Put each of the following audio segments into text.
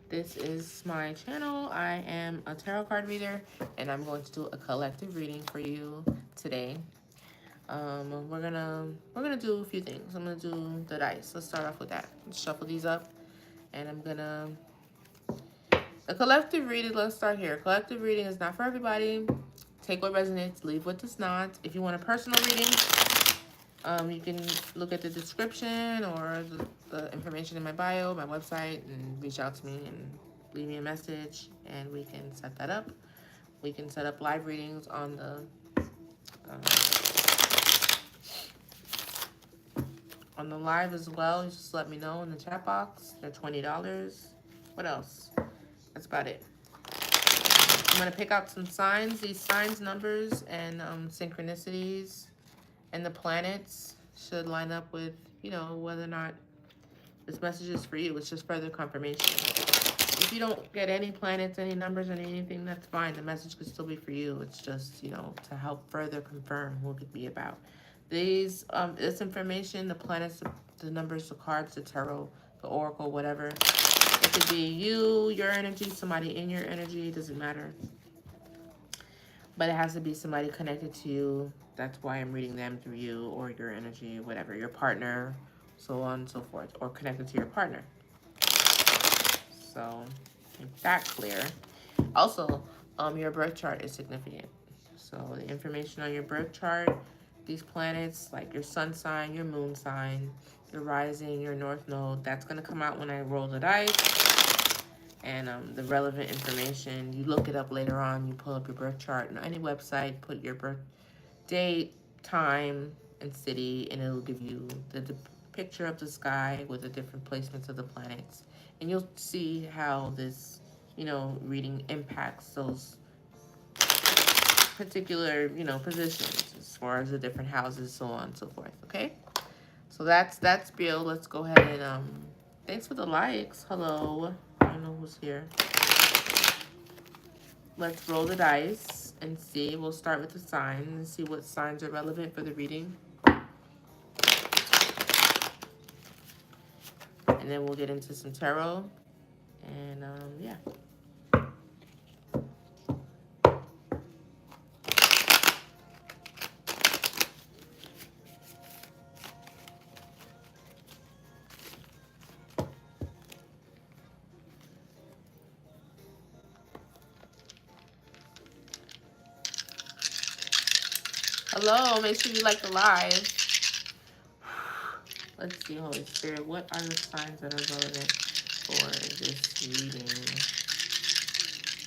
This is my channel. I am a tarot card reader, and I'm going to do a collective reading for you today. We're gonna do a few things. I'm gonna do the dice. Let's start off with that. Let's shuffle these up, and I'm gonna a collective reading. Let's start here. Collective reading is not for everybody. Take what resonates, leave what does not. If you want a personal reading, you can look at the description or the information in my bio, my website, and reach out to me and leave me a message, and we can set that up. We can set up live readings on the live as well. You just let me know in the chat box. They're $20. What else? That's about it. I'm going to pick out some signs. These signs, numbers, and synchronicities and the planets should line up with, you know, whether or not this message is for you. It's just further confirmation. If you don't get any planets, any numbers, or anything, that's fine. The message could still be for you. It's just, you know, to help further confirm who it could be about. These, this information, the planets, the numbers, the cards, the tarot, the oracle, whatever. It could be you, your energy, somebody in your energy. It doesn't matter. But it has to be somebody connected to you. That's why I'm reading them through you or your energy, whatever, your partner, so on and so forth, or connected to your partner. So, make that clear. Also, your birth chart is significant. So, the information on your birth chart, these planets, like your sun sign, your moon sign, your rising, your north node, that's going to come out when I roll the dice. And the relevant information, you look it up later on. You pull up your birth chart on any website, put your birth date, time, and city, and it'll give you the picture of the sky with the different placements of the planets. And you'll see how this, you know, reading impacts those particular, you know, positions as far as the different houses, so on and so forth. Okay? So that's Bill. Let's go ahead and thanks for the likes. Hello. I don't know who's here. Let's roll the dice and see. We'll start with the signs and see what signs are relevant for the reading. And then we'll get into some tarot. And yeah. Hello, make sure you like the live. Let's see, Holy Spirit, what are the signs that are relevant for this reading?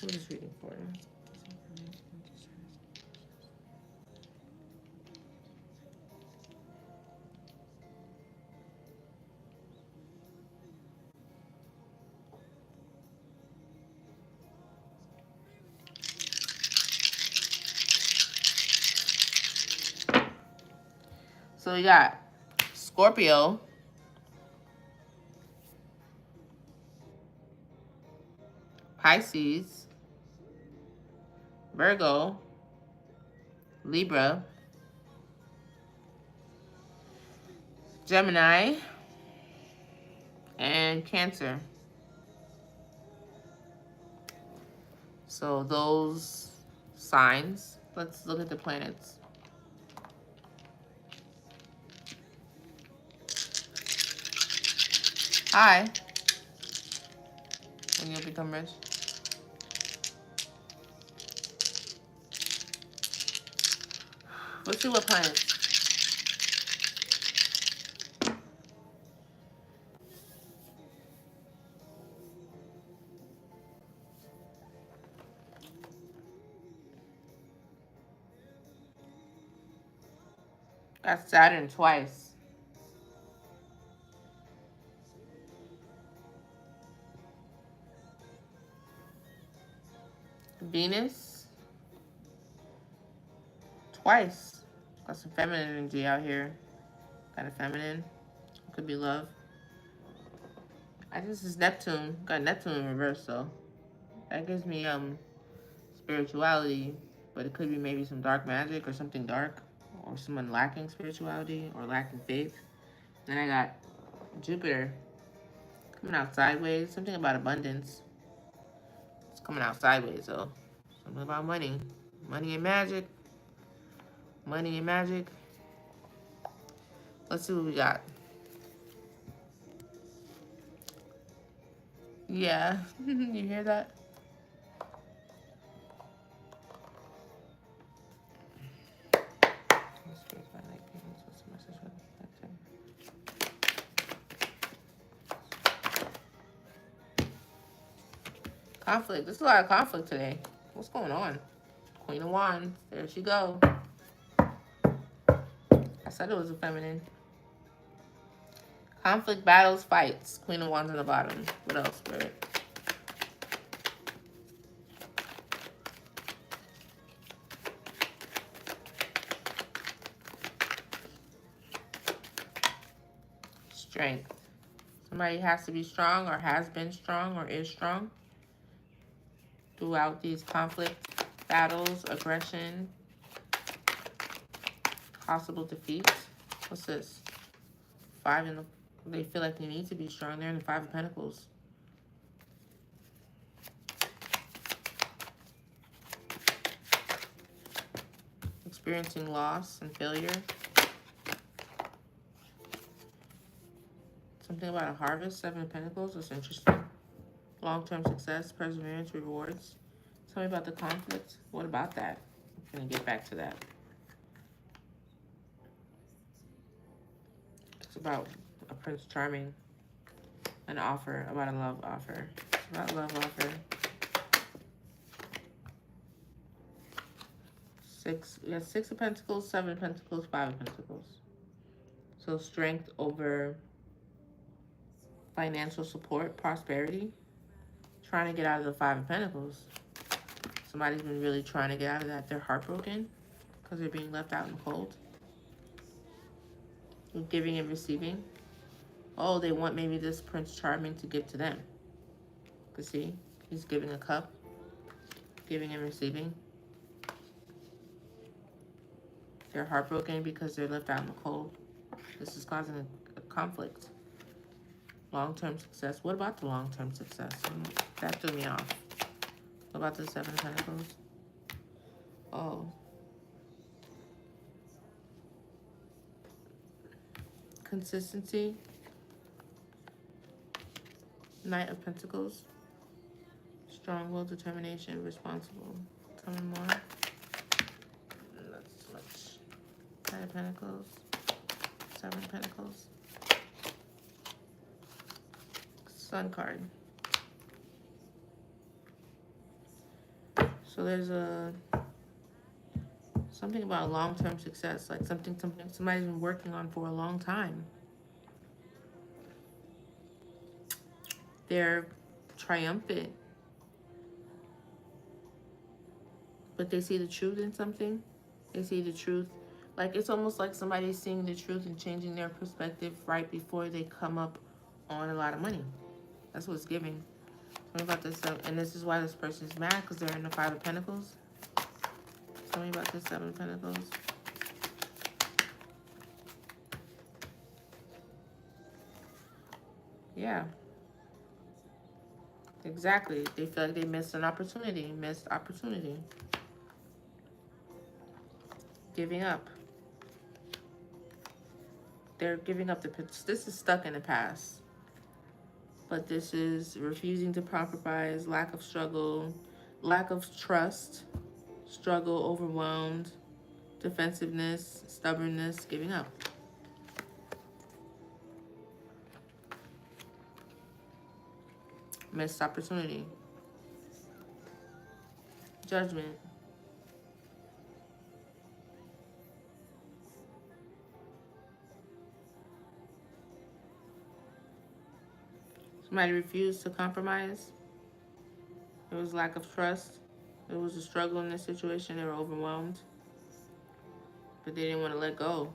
Who is reading for? So we got Scorpio, Pisces, Virgo, Libra, Gemini, and Cancer. So those signs, let's look at the planets. Hi. When you'll become rich. Let's see what planets. Got Saturn twice. Venus twice. Got some feminine energy out here. Got a feminine. Could be love. I think this is Neptune. Got Neptune in reverse though. That gives me spirituality, but it could be maybe some dark magic or something dark, or someone lacking spirituality or lacking faith. Then I got Jupiter coming out sideways. Something about abundance. coming out sideways, though. Something about money. Money and magic. Money and magic. Let's see what we got. Yeah. You hear that? Conflict. There's a lot of conflict today. What's going on? Queen of Wands. There she go. I said it was a feminine. Conflict, battles, fights. Queen of Wands on the bottom. What else, Spirit? Strength. Somebody has to be strong or has been strong or is strong throughout these conflicts, battles, aggression, possible defeats. What's this? They feel like they need to be strong. They're in the Five of Pentacles. Experiencing loss and failure. Something about a harvest. Seven of Pentacles. That's interesting. Long-term success, perseverance, rewards. Tell me about the conflict. What about that? I'm going to get back to that. It's about a Prince Charming. An offer. About a love offer. It's about love offer. We got Six of Pentacles, Seven of Pentacles, Five of Pentacles. So strength over financial support, prosperity. Trying to get out of the Five of Pentacles. Somebody's been really trying to get out of that. They're heartbroken because they're being left out in the cold. Giving and receiving. Oh, they want maybe this Prince Charming to give to them. You see, he's giving a cup. Giving and receiving. They're heartbroken because they're left out in the cold. This is causing a conflict. Long-term success. What about the long-term success? That threw me off. What about the Seven of Pentacles? Oh. Consistency. Knight of Pentacles. Strong will, determination, responsible. Tell me more. Not so much. Knight of Pentacles. Seven of Pentacles. Sun card. So there's something about long-term success, like something somebody's been working on for a long time. They're triumphant, but they see the truth in something. They see the truth. Like, it's almost like somebody's seeing the truth and changing their perspective right before they come up on a lot of money. That's what it's giving. Tell me about this, and this is why this person's mad, because they're in the Five of Pentacles. Tell me about this Seven of Pentacles. Yeah. Exactly. They feel like they missed an opportunity. Missed opportunity. Giving up. They're giving up this is stuck in the past. But this is refusing to compromise, lack of struggle, lack of trust, struggle, overwhelmed, defensiveness, stubbornness, giving up. Missed opportunity. Judgment. Somebody refused to compromise. There was lack of trust. There was a struggle in this situation. They were overwhelmed. But they didn't want to let go.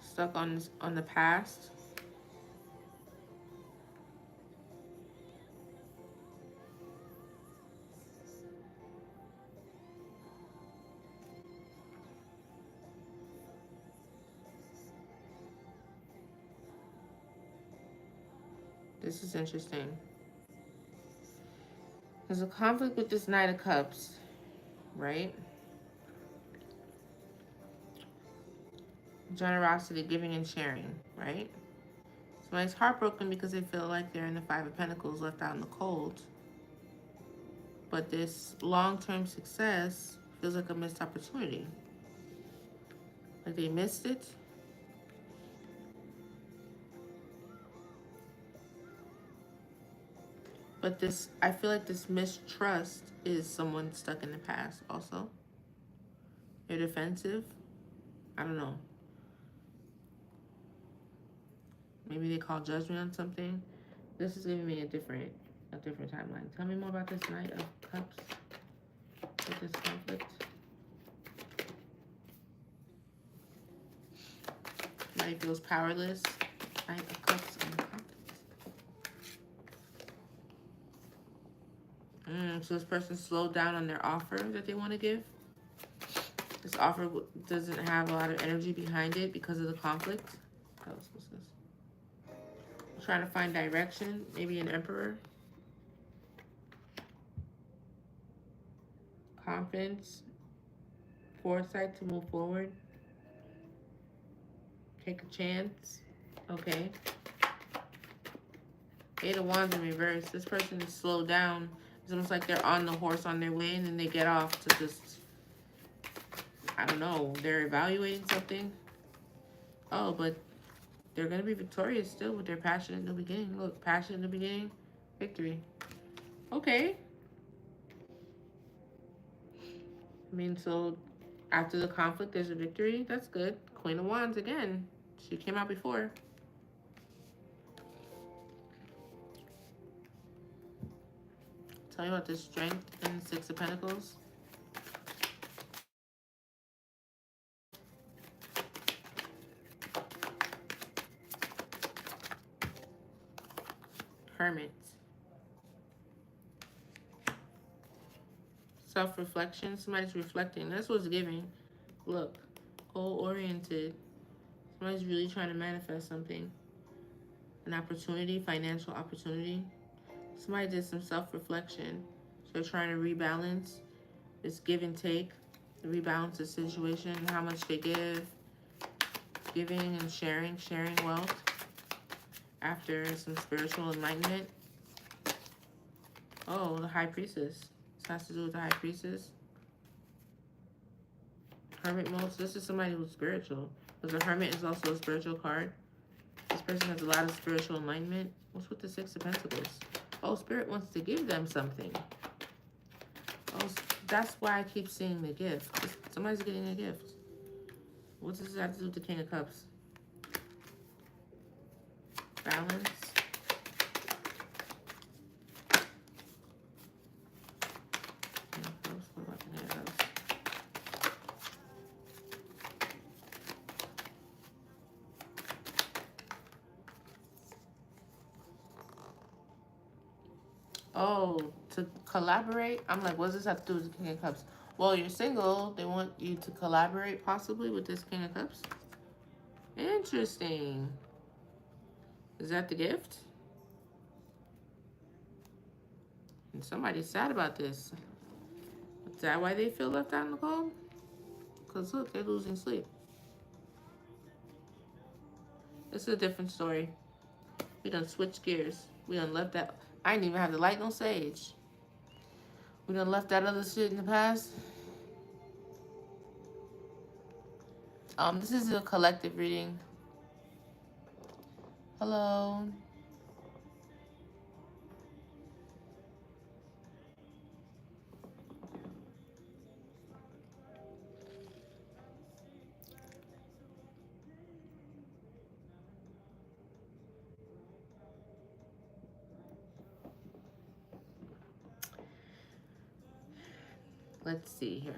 Stuck on the past. This is interesting. There's a conflict with this Knight of Cups, right? Generosity, giving and sharing, right? Somebody's heartbroken because they feel like they're in the Five of Pentacles, left out in the cold. But this long-term success feels like a missed opportunity. Like they missed it. But this, I feel like this mistrust is someone stuck in the past also. They're defensive. I don't know. Maybe they call judgment on something. This is giving me a different timeline. Tell me more about this Knight of Cups with this conflict. Knight feels powerless. Knight of Cups and conflict. So this person slowed down on their offer that they want to give. This offer doesn't have a lot of energy behind it because of the conflict. What else was this? Trying to find direction. Maybe an Emperor. Confidence. Foresight to move forward. Take a chance. Okay. Eight of Wands in reverse. This person is slowed down. It's almost like they're on the horse on their way and then they get off to just, I don't know, they're evaluating something. Oh, but they're going to be victorious still with their passion in the beginning. Look, passion in the beginning, victory. Okay. I mean, so after the conflict, there's a victory. That's good. Queen of Wands again. She came out before. Tell me about the strength and the Six of Pentacles. Hermit. Self-reflection. Somebody's reflecting. That's what's giving. Look. Goal-oriented. Somebody's really trying to manifest something. An opportunity. Financial opportunity. Somebody did some self-reflection. So they're trying to rebalance. This give and take. Rebalance the situation. How much they give. Giving and sharing. Sharing wealth. After some spiritual enlightenment. Oh, the High Priestess. This has to do with the High Priestess. Hermit mode. So this is somebody who's spiritual. Because the Hermit is also a spiritual card. This person has a lot of spiritual enlightenment. What's with the Six of Pentacles? Oh, Spirit wants to give them something. Oh, that's why I keep seeing the gift. Somebody's getting a gift. What does this have to do with the King of Cups? Balance. Oh, to collaborate? I'm like, what does this have to do with the King of Cups? Well, you're single. They want you to collaborate possibly with this King of Cups. Interesting. Is that the gift? And somebody's sad about this. Is that why they feel left out in the cold? Because look, they're losing sleep. This is a different story. We done switched gears. We done left that. I didn't even have the light on sage. We done left that other shit in the past. This is a collective reading. Hello. Let's see here.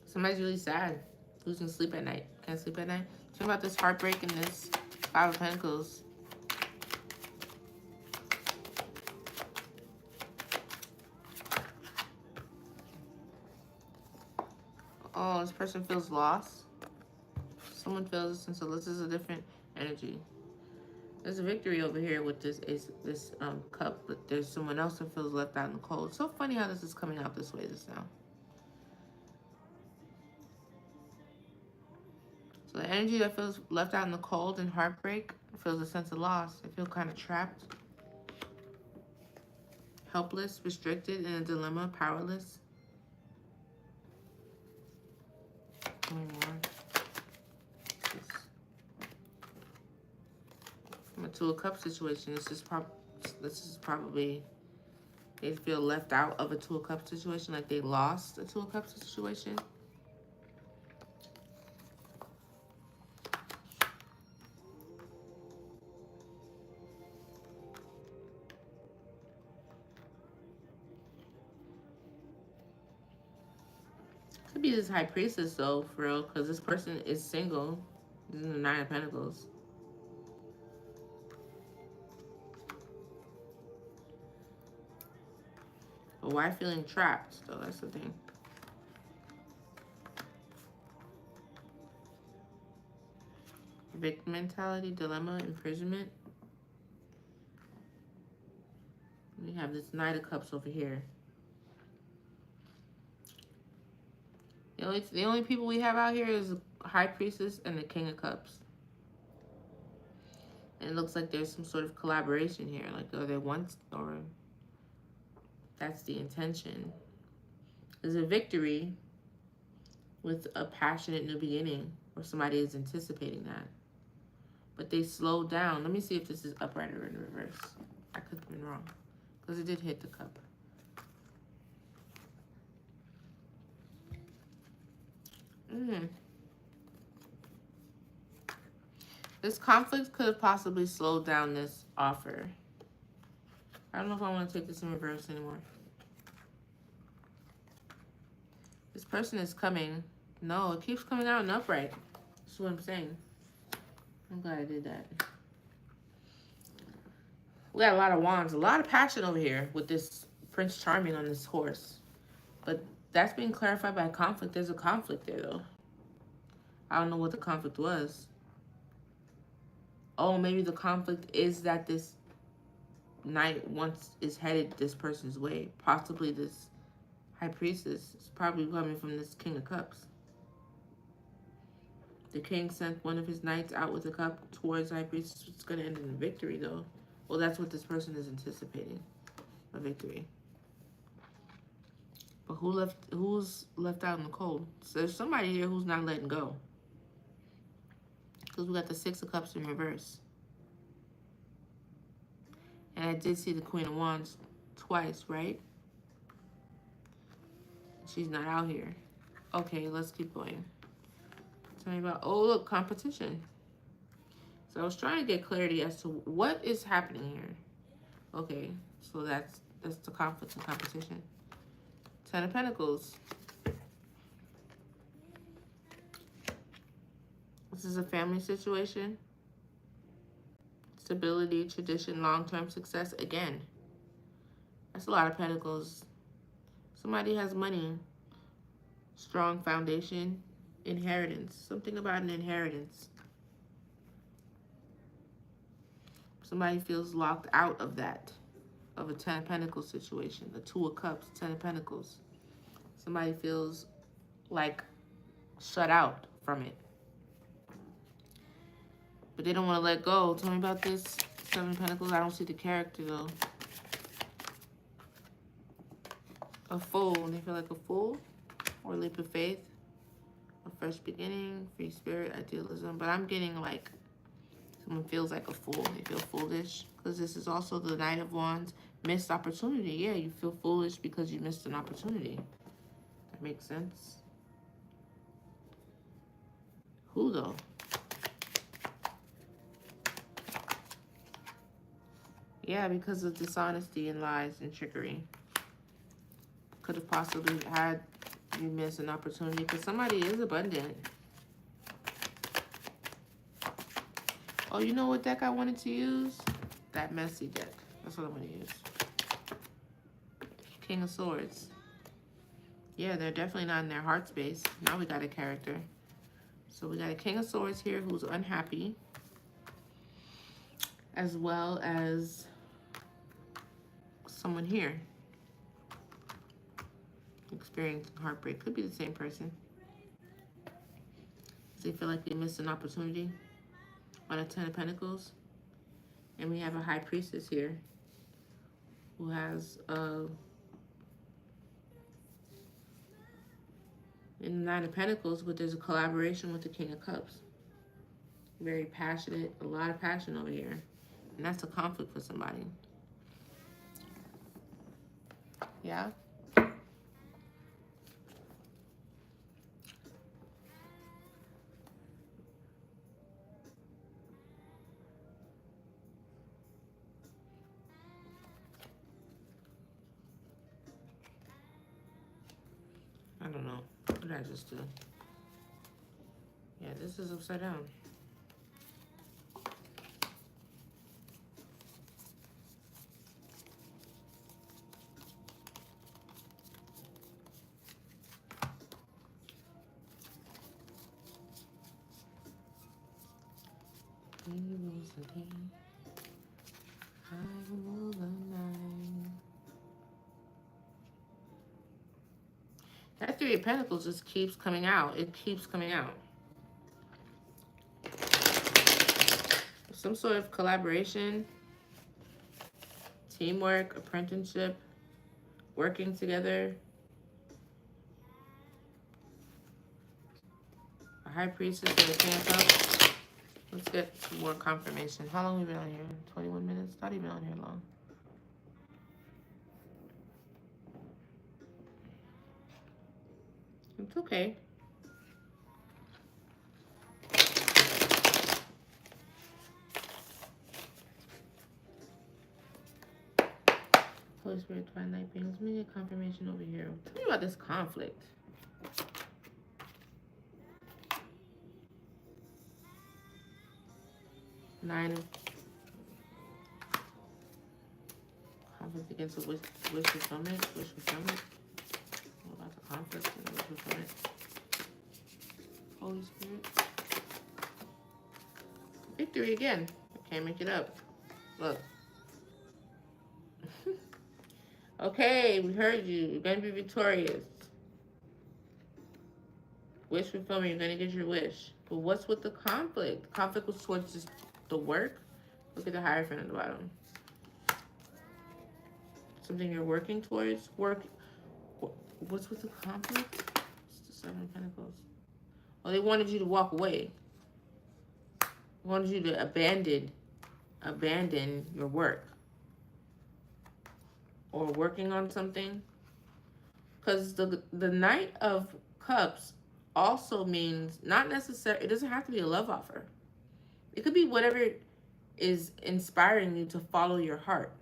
Somebody's really sad. Losing sleep at night. Can't sleep at night. Talk about this heartbreak and this Five of Pentacles. Oh, this person feels lost. Someone feels this, and so this is a different energy. There's a victory over here with this cup, but there's someone else that feels left out in the cold. It's so funny how this is coming out this way this now. So the energy that feels left out in the cold and heartbreak feels a sense of loss. I feel kind of trapped, helpless, restricted, in a dilemma, powerless. From a Two of Cups situation, this is probably they feel left out of a Two of Cups situation, like they lost a Two of Cups situation. Could be this High Priestess though, for real, because this person is single. This is the Nine of Pentacles. But why feeling trapped though? That's the thing. Victim mentality, dilemma, imprisonment. We have this Knight of Cups over here. The only people we have out here is the High Priestess and the King of Cups. And it looks like there's some sort of collaboration here. Like, are they once, or that's the intention. There's a victory with a passionate new beginning, or somebody is anticipating that. But they slowed down. Let me see if this is upright or in reverse. I could have been wrong, because it did hit the cup. This conflict could have possibly slowed down this offer. I don't know if I want to take this in reverse anymore. This person is coming. No, it keeps coming out in upright. That's what I'm saying. I'm glad I did that. We got a lot of wands, a lot of passion over here with this Prince Charming on this horse. But that's being clarified by conflict. There's a conflict there, though. I don't know what the conflict was. Oh, maybe the conflict is that this knight is headed this person's way. Possibly this High Priestess is probably coming from this King of Cups. The king sent one of his knights out with a cup towards High Priestess. It's going to end in victory, though. Well, that's what this person is anticipating, a victory. But who's left out in the cold? So there's somebody here who's not letting go. Because we got the Six of Cups in reverse. And I did see the Queen of Wands twice, right? She's not out here. Okay, let's keep going. Tell me about, oh, look, competition. So I was trying to get clarity as to what is happening here. Okay, so that's the conflict and competition. Ten of Pentacles. This is a family situation. Stability, tradition, long-term success. Again, that's a lot of pentacles. Somebody has money. Strong foundation. Inheritance. Something about an inheritance. Somebody feels locked out of that. Of a Ten of Pentacles situation. The Two of Cups, Ten of Pentacles. Somebody feels like shut out from it. But they don't want to let go. Tell me about this. Seven of Pentacles. I don't see the character, though. A fool. They feel like a fool. Or a leap of faith. A fresh beginning. Free spirit. Idealism. But I'm getting like someone feels like a fool. They feel foolish. Because this is also the Knight of Wands. Missed opportunity. Yeah, you feel foolish because you missed an opportunity. That makes sense. Who, though? Yeah, because of dishonesty and lies and trickery. Could have possibly had you miss an opportunity because somebody is abundant. Oh, you know what deck I wanted to use? That messy deck. That's what I'm going to use. King of Swords. Yeah, they're definitely not in their heart space. Now we got a character. So we got a King of Swords here who's unhappy. as well as someone here experiencing heartbreak. Could be the same person. They feel like they missed an opportunity on a 10 of Pentacles. And we have a High Priestess here who has in the 9 of Pentacles, but there's a collaboration with the King of Cups. Very passionate, a lot of passion over here. And that's a conflict for somebody. Yeah? I don't know. What did I just do? Yeah, this is upside down. That 3 of Pentacles just keeps coming out. It keeps coming out. Some sort of collaboration, teamwork, apprenticeship, working together. A High Priestess and a King of Cups. Let's get some more confirmation. How long have we been on here? 21 minutes? Not even on here long. It's okay. Holy Spirit, Twilight Beings, let me get confirmation over here. Tell me about this conflict. Nine of conflict against a wish fulfillment. Wish fulfillment. What about the conflict and the wish fulfillment? Holy Spirit. Victory again. I can't make it up. Look. Okay, we heard you. You're going to be victorious. Wish fulfillment. You're going to get your wish. But what's with the conflict? The conflict was towards just the work. Look at the Hierophant at the bottom. Something you're working towards. Work. What's with the conflict? It's the 7 of Pentacles. Oh, they wanted you to walk away. They wanted you to abandon your work. Or working on something. Because the Knight of Cups also means not necessarily, it doesn't have to be a love offer. It could be whatever is inspiring you to follow your heart.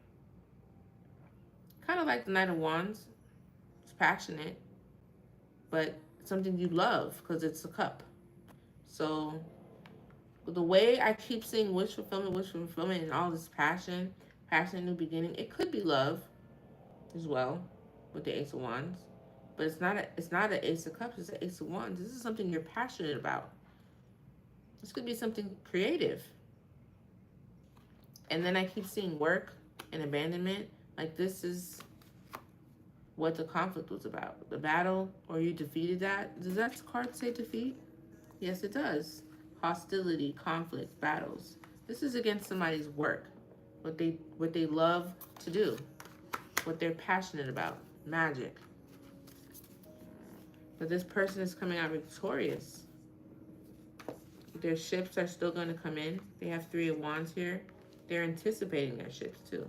Kind of like the Knight of Wands. It's passionate, but something you love because it's a cup. So the way I keep seeing wish fulfillment, and all this passion, new beginning, it could be love as well with the Ace of Wands. But it's not an Ace of Cups, it's an Ace of Wands. This is something you're passionate about. This could be something creative. And then I keep seeing work and abandonment. Like this is what the conflict was about. The battle, or you defeated that. Does that card say defeat? Yes, it does. Hostility, conflict, battles. This is against somebody's work. What they love to do. What they're passionate about. Magic. But this person is coming out victorious. Their ships are still going to come in. They have 3 of Wands here. They're anticipating their ships too.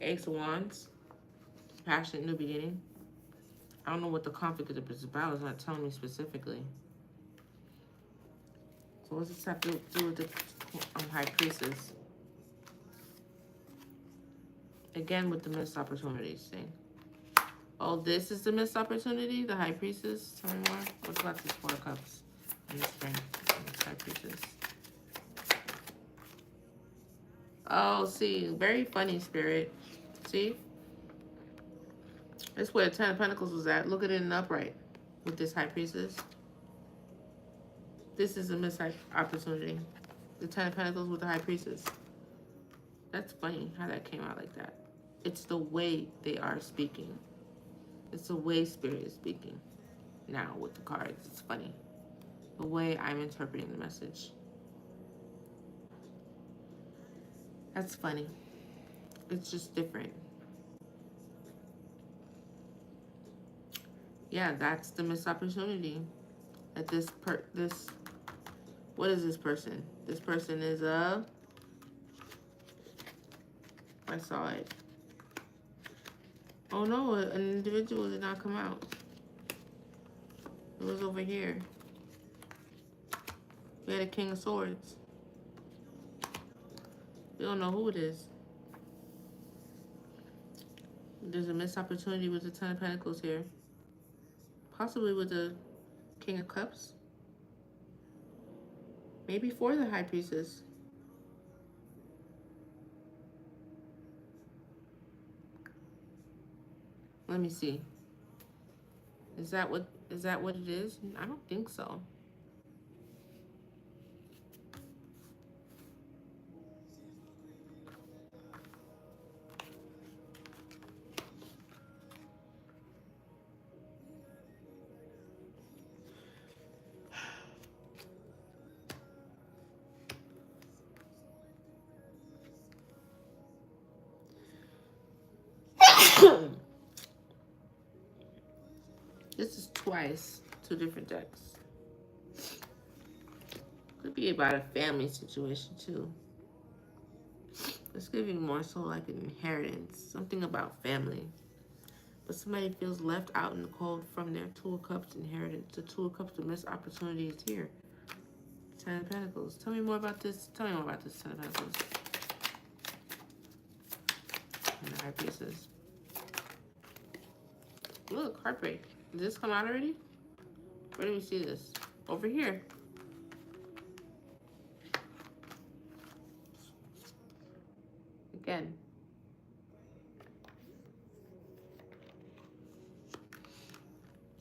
Ace of Wands. Passionate new beginning. I don't know what the conflict is about. It's not telling me specifically. So what's this have to do with the High Priestess? Again with the missed opportunities thing. Oh, this is the missed opportunity? The High Priestess? Tell me more. What about this 4 of Cups and the Strength and this High Priestess? Oh, see. Very funny, Spirit. See? That's where the 10 of Pentacles was at. Look at it in upright with this High Priestess. This is a missed opportunity. The Ten of Pentacles with the High Priestess. That's funny how that came out like that. It's the way they are speaking. It's the way Spirit is speaking now with the cards. It's funny. The way I'm interpreting the message. That's funny. It's just different. Yeah, that's the missed opportunity. That what is this person? This person is I saw it. Oh no, an individual did not come out. It was over here. We had a King of Swords. We don't know who it is. There's a missed opportunity with the Ten of Pentacles here. Possibly with the King of Cups. Maybe for the High Priestess. Let me see. Is that what it is? I don't think so. This is twice, 2 different decks. Could be about a family situation too. Let's give you more so like an inheritance, something about family. But somebody feels left out in the cold from their 2 of Cups inheritance. The 2 of Cups, the missed opportunity is here. 10 of Pentacles. Tell me more about this. Tell me more about this 10 of Pentacles. And the High Priestess. Look, heartbreak. Did this come out already? Where do we see this? Over here. Again.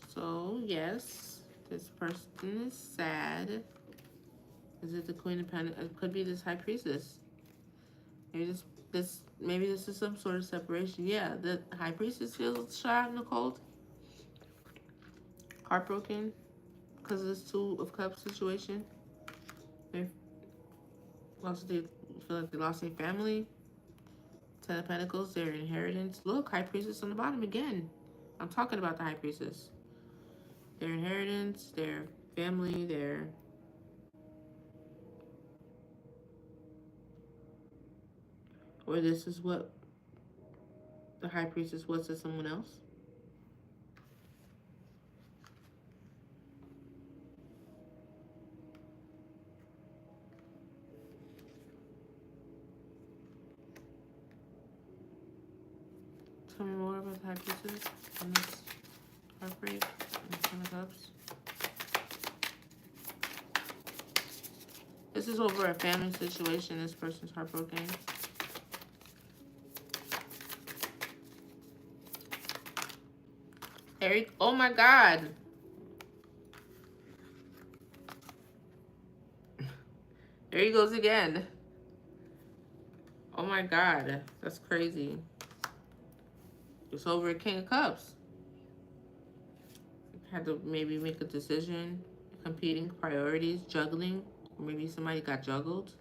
So, yes, this person is sad. Is it the Queen of Pentacles? It could be this High Priestess. Maybe maybe this is some sort of separation. Yeah, the High Priestess feels shot in the cold. Heartbroken because of this 2 of Cups situation. They feel like they lost their family. 10 of Pentacles, their inheritance. Look, High Priestess on the bottom again. I'm talking about the High Priestess. Their inheritance, their family, their... Or this is what the High Priestess was to someone else. Tell me more about the High Priestess and this heartbreak and 10 of Cups. This is over a family situation. This person's heartbroken. Eric, oh my God. There he goes again. Oh my God, that's crazy. It's over a King of Cups. Had to maybe make a decision, competing priorities, juggling. Or maybe somebody got juggled.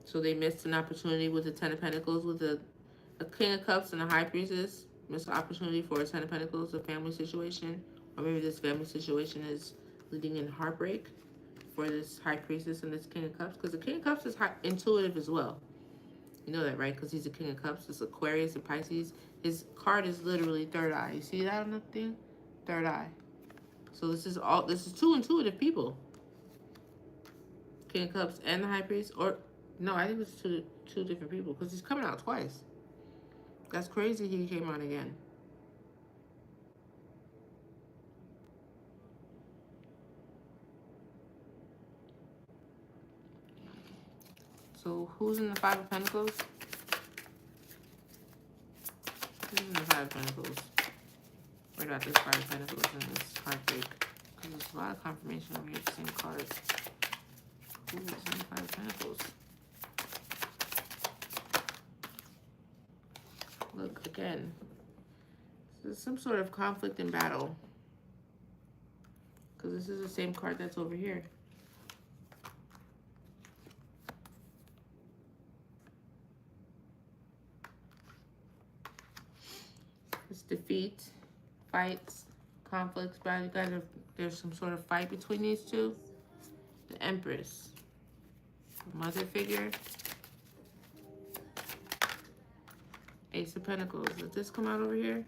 So they missed an opportunity with the 10 of Pentacles, with a King of Cups and a High Priestess. Missed an opportunity for a 10 of Pentacles, a family situation. Or maybe this family situation is leading in heartbreak for this High Priestess and this King of Cups. Because the King of Cups is intuitive as well. You know that, right? Because he's a King of Cups. It's Aquarius and Pisces. His card is literally third eye. You see that on the thing? Third eye. So this is 2 intuitive people. King of Cups and the High Priest. Or, no, I think it's two different people. Because he's coming out twice. That's crazy he came out again. So who's in the 5 of Pentacles? Who's in the 5 of Pentacles? Worried about this Five of Pentacles and this heartbreak. Because there's a lot of confirmation over here, the same card. Ooh, same Five of Pentacles. Look, again. There's some sort of conflict and battle. Because this is the same card that's over here. It's defeat, fights, conflicts, battle. You guys are, there's some sort of fight between these two. The Empress. Mother figure. Ace of Pentacles. Did this come out over here?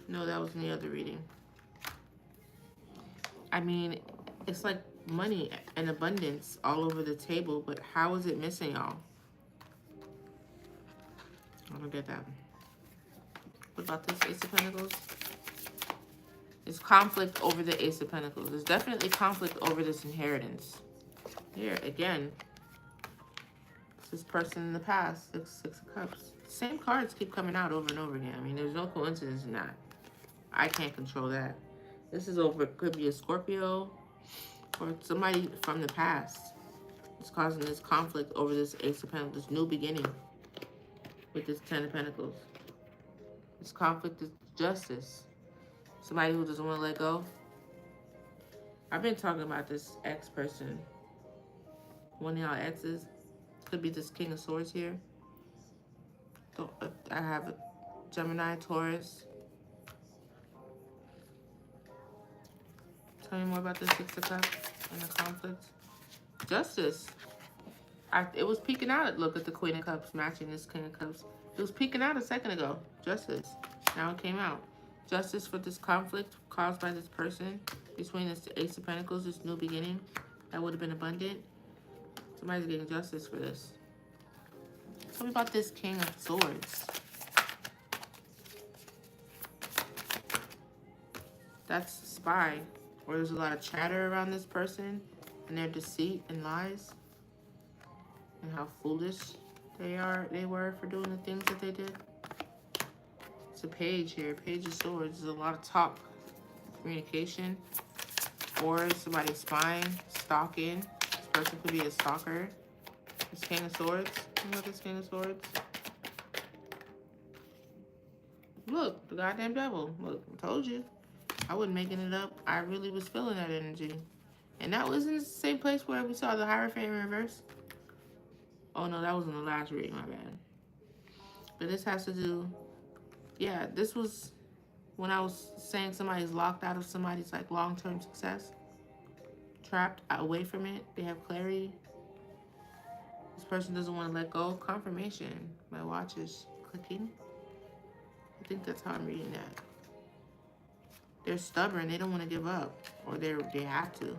No, that was in the other reading. I mean, it's like money and abundance all over the table, but how is it missing, y'all? I don't get that. What about this Ace of Pentacles? There's conflict over the Ace of Pentacles. There's definitely conflict over this inheritance. Here, again. It's this person in the past. Six of Cups. Same cards keep coming out over and over again. I mean, there's no coincidence in that. I can't control that. This is over, could be a Scorpio or somebody from the past. It's causing this conflict over this Ace of Pentacles, this new beginning with this Ten of Pentacles. This conflict is justice. Somebody who doesn't want to let go. I've been talking about this ex person. One of y'all exes. Could be this King of Swords here. I have a Gemini, Taurus. Tell me more about the Six of Cups and the conflict. Justice. It was peeking out. Look at the Queen of Cups matching this King of Cups. It was peeking out a second ago. Justice. Now it came out. Justice for this conflict caused by this person between this Ace of Pentacles, this new beginning that would have been abundant. Somebody's getting justice for this. Tell me about this King of Swords. That's spy. Where there's a lot of chatter around this person and their deceit and lies. And how foolish they were for doing the things that they did. It's a page here, Page of Swords. There's a lot of talk, communication, or somebody spying, stalking. This person could be a stalker. This King of Swords. Look at this King of Swords. Look, the goddamn devil. Look, I told you. I wasn't making it up. I really was feeling that energy. And that was in the same place where we saw the Hierophant in reverse. Oh no, that was in the last reading, my bad. But this has to do, yeah, this was when I was saying somebody's locked out of somebody's like long-term success. Trapped away from it. They have clarity. This person doesn't want to let go. Confirmation. My watch is clicking. I think that's how I'm reading that. They're stubborn. They don't want to give up. Or they have to.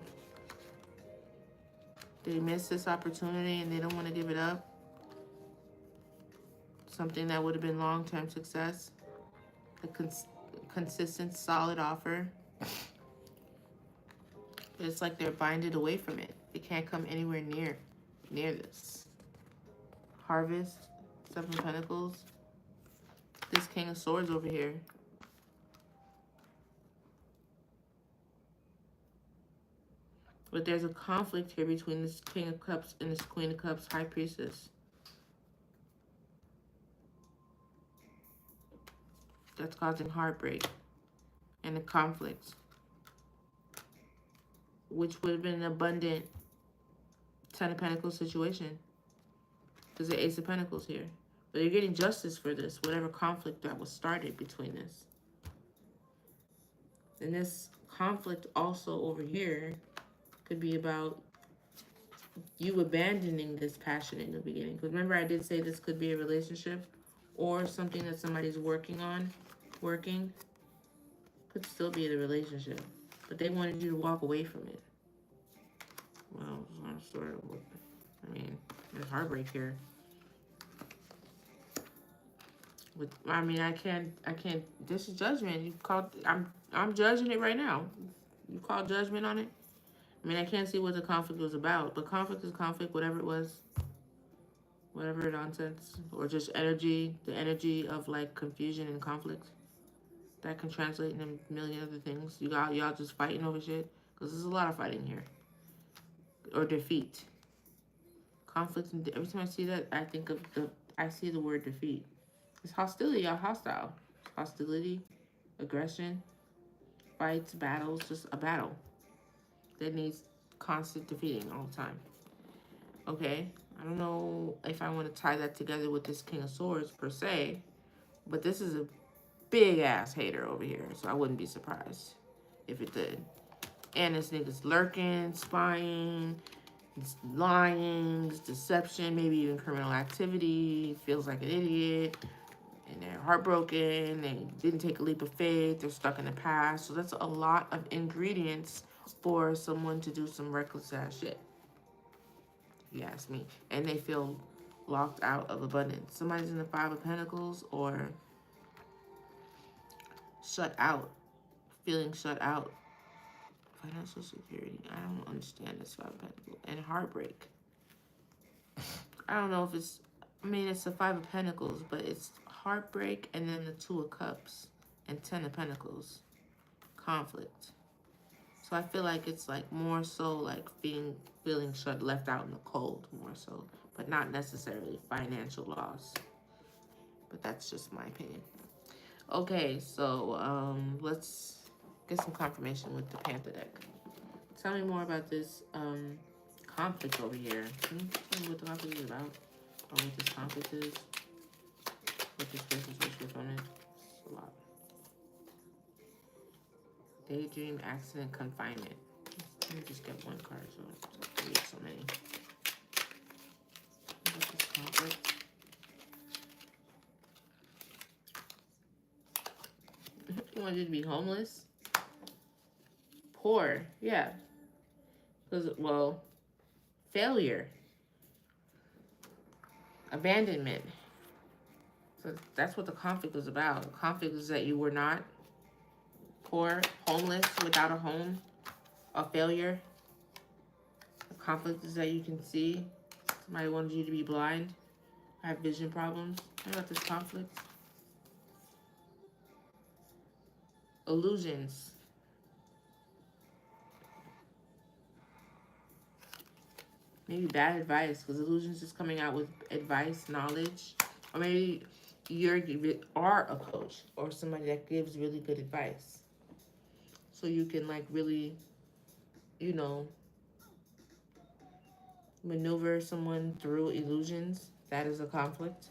They miss this opportunity and they don't want to give it up. Something that would have been long-term success. A consistent, solid offer. It's like they're binded away from it. They can't come anywhere near this. Harvest, Seven of Pentacles. This King of Swords over here. But there's a conflict here between this King of Cups and this Queen of Cups, High Priestess. That's causing heartbreak and a conflict, which would have been an abundant Ten of Pentacles situation. There's the Ace of Pentacles here. But you're getting justice for this, whatever conflict that was started between this. And this conflict also over here could be about you abandoning this passion in the beginning. Because remember I did say this could be a relationship or something that somebody's working on. Could still be the relationship. But they wanted you to walk away from it. Well, sort of. I mean, there's heartbreak here. I mean, I can't. This is judgment. You called. I'm judging it right now. You call judgment on it. I mean, I can't see what the conflict was about, but conflict is conflict, whatever it was, whatever nonsense, or just energy, the energy of like confusion and conflict. that can translate into a million other things. Y'all just fighting over shit? Because there's a lot of fighting here. Or defeat. Conflict, and every time I see that, I see the word defeat. It's hostility, y'all hostile. Hostility, aggression, fights, battles, just a battle that needs constant defeating all the time. Okay, I don't know if I want to tie that together with this King of Swords per se, but this is a big ass hater over here, so I wouldn't be surprised if it did. And this nigga's lurking, spying, it's lying, it's deception, maybe even criminal activity, feels like an idiot, and they're heartbroken, they didn't take a leap of faith, they're stuck in the past. So that's a lot of ingredients for someone to do some reckless ass shit, if you ask me. And they feel locked out of abundance. Somebody's in the Five of Pentacles or shut out, feeling shut out. Financial security. I don't understand this Five of Pentacles. And heartbreak. I don't know if it's, I mean, it's the Five of Pentacles, but it's heartbreak and then the Two of Cups and Ten of Pentacles. Conflict. So I feel like it's like more so like feeling left out in the cold more so, but not necessarily financial loss. But that's just my opinion. Okay, so let's get some confirmation with the Panther deck. Tell me more about this conflict over here. Tell me what the conflict is about, or what this conflict is. What this person's wish on it. It's a lot. Daydream, accident, confinement. Let me just get one card so I don't read so many. What this conflict? You want you to be homeless? Poor, yeah. Because, well, failure. Abandonment. So that's what the conflict was about. The conflict is that you were not poor, homeless, without a home, a failure. The conflict is that you can see. Somebody wanted you to be blind, have vision problems. What about this conflict? Illusions. Maybe bad advice, because illusions is coming out with advice, knowledge. Or maybe you are a coach or somebody that gives really good advice. So you can like really, you know, maneuver someone through illusions. That is a conflict.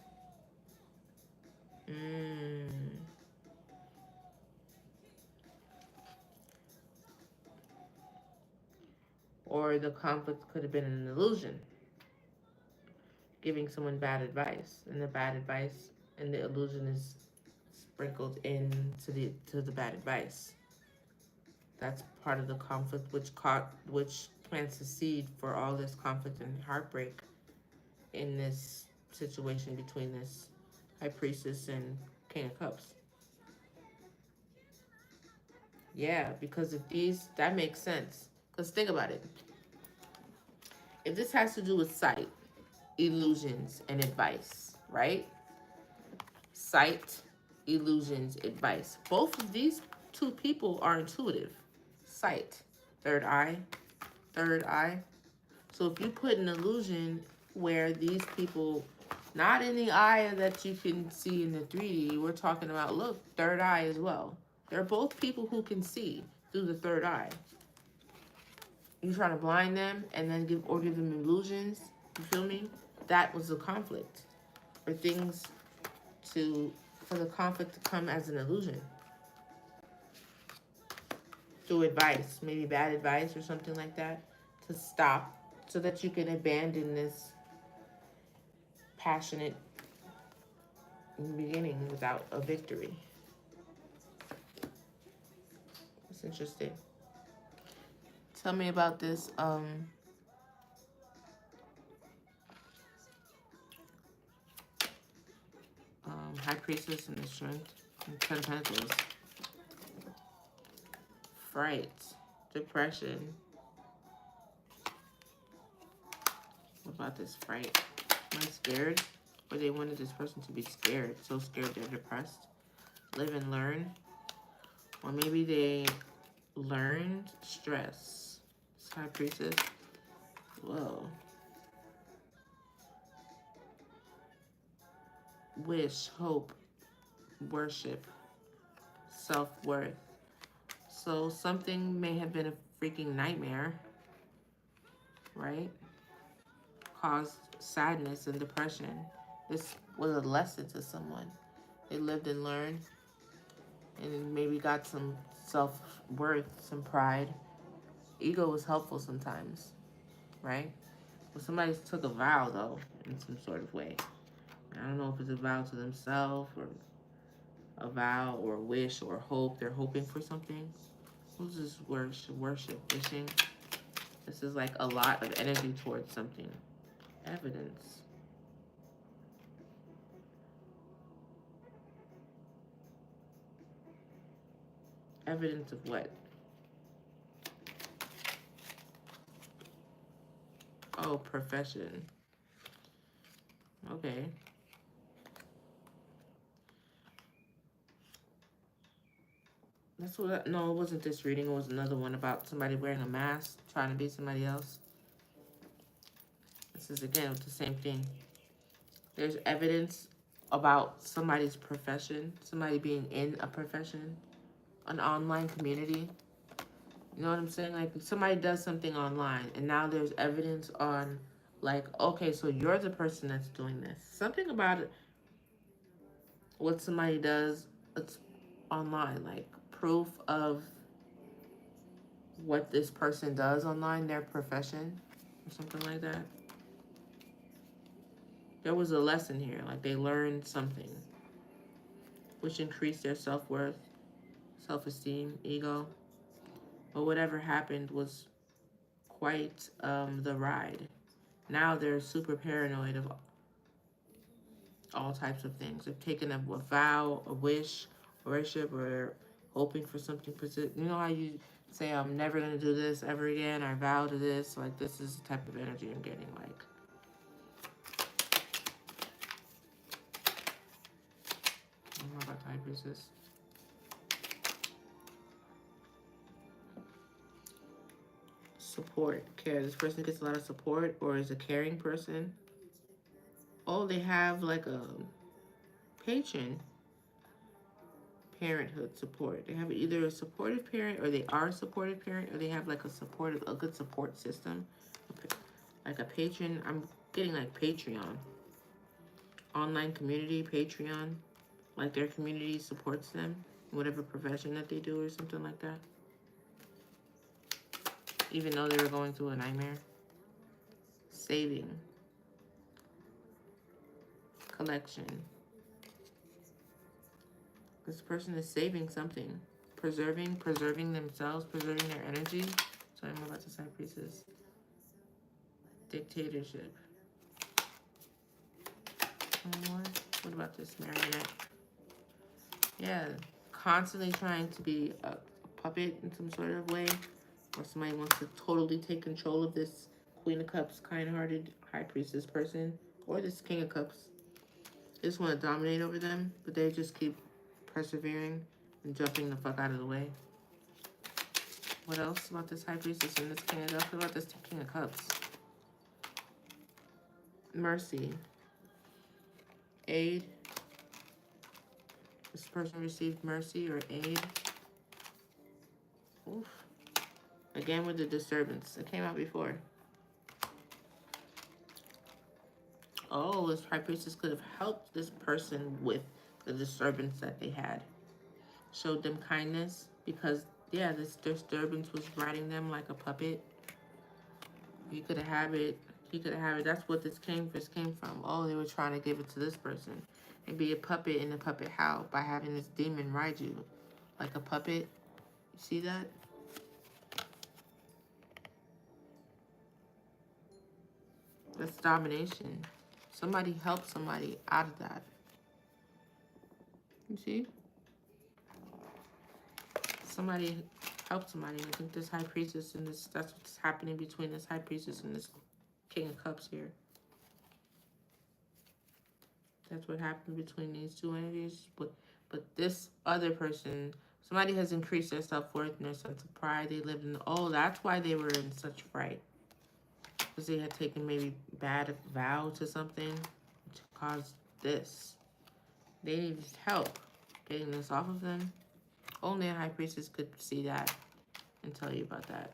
Or the conflict could have been an illusion. Giving someone bad advice. And the bad advice and the illusion is sprinkled into the bad advice. That's part of the conflict which plants the seed for all this conflict and heartbreak in this situation between this High Priestess and King of Cups. Yeah, because if that makes sense. Because think about it. If this has to do with sight, illusions, and advice, right? Sight, illusions, advice. Both of these two people are intuitive. Sight, third eye. So if you put an illusion where these people, not in the eye that you can see in the 3D, we're talking about, look, third eye as well. They're both people who can see through the third eye. You trying to blind them and then give them illusions, you feel me? That was the conflict. For the conflict to come as an illusion. Through advice, maybe bad advice or something like that, to stop so that you can abandon this passionate beginning without a victory. It's interesting. Tell me about this High Priestess and the Strength and 10 Pentacles. Fright, depression. What about this fright? Am I scared? Or they wanted this person to be scared. So scared they're depressed. Live and learn. Or maybe they learned stress. This High Priestess. Whoa. Wish, hope, worship, self-worth. So something may have been a freaking nightmare, right? Caused sadness and depression. This was a lesson to someone. They lived and learned and maybe got some self-worth, some pride. Ego was helpful sometimes, right? But somebody took a vow, though, in some sort of way. I don't know if it's a vow to themselves or a vow or a wish or hope. They're hoping for something. Who's this worship, wishing? This is like a lot of energy towards something. Evidence. Evidence of what? Oh, profession. Okay. That's what, no, it wasn't this reading. It was another one about somebody wearing a mask, trying to be somebody else. This is, again, the same thing. There's evidence about somebody's profession, somebody being in a profession, an online community. You know what I'm saying? Like, somebody does something online, and now there's evidence on, like, okay, so you're the person that's doing this. Something about it, what somebody does, it's online, like proof of what this person does online, their profession, or something like that. There was a lesson here, like they learned something, which increased their self-worth, self-esteem, ego. But whatever happened was quite the ride. Now they're super paranoid of all types of things. They've taken a vow, a wish, worship, or hoping for something. You know how you say, I'm never going to do this ever again, or I vow to this? Like, this is the type of energy I'm getting. Like, I don't know about High Priestess. Support, care. This person gets a lot of support or is a caring person. Oh, they have like a patron. Parenthood support. They have either a supportive parent, or they are a supportive parent, or they have like a good support system. Like a patron. I'm getting like Patreon. Online community, Patreon. Like their community supports them, whatever profession that they do or something like that. Even though they were going through a nightmare. Saving. Collection. This person is saving something. Preserving themselves, preserving their energy. So I'm about to say Priestess. Dictatorship. What about this marionette? Yeah, constantly trying to be a puppet in some sort of way. Or somebody wants to totally take control of this Queen of Cups, kind-hearted High Priestess person. Or this King of Cups. They just want to dominate over them, but they just keep persevering and jumping the fuck out of the way. What else about this High Priestess and this King of Cups? What about this King of Cups? Mercy. Aid. This person received mercy or aid. Oof. Again with the disturbance. It came out before. Oh, this High Priestess could have helped this person with the disturbance that they had. Showed them kindness because, yeah, this disturbance was riding them like a puppet. You could have it. He could have it. That's what this came from. Oh, they were trying to give it to this person. And be a puppet in the puppet how? By having this demon ride you like a puppet. You see that? That's domination. Somebody helped somebody out of that. You see? Somebody helped somebody. I think this High Priestess and this, that's what's happening between this High Priestess and this King of Cups here. That's what happened between these two energies. But this other person Somebody has increased their self-worth and their sense of pride. They lived in, oh, that's why they were in such fright. Because they had taken maybe bad vow to something which caused this. They needed help getting this off of them. Only a high priestess could see that and tell you about that.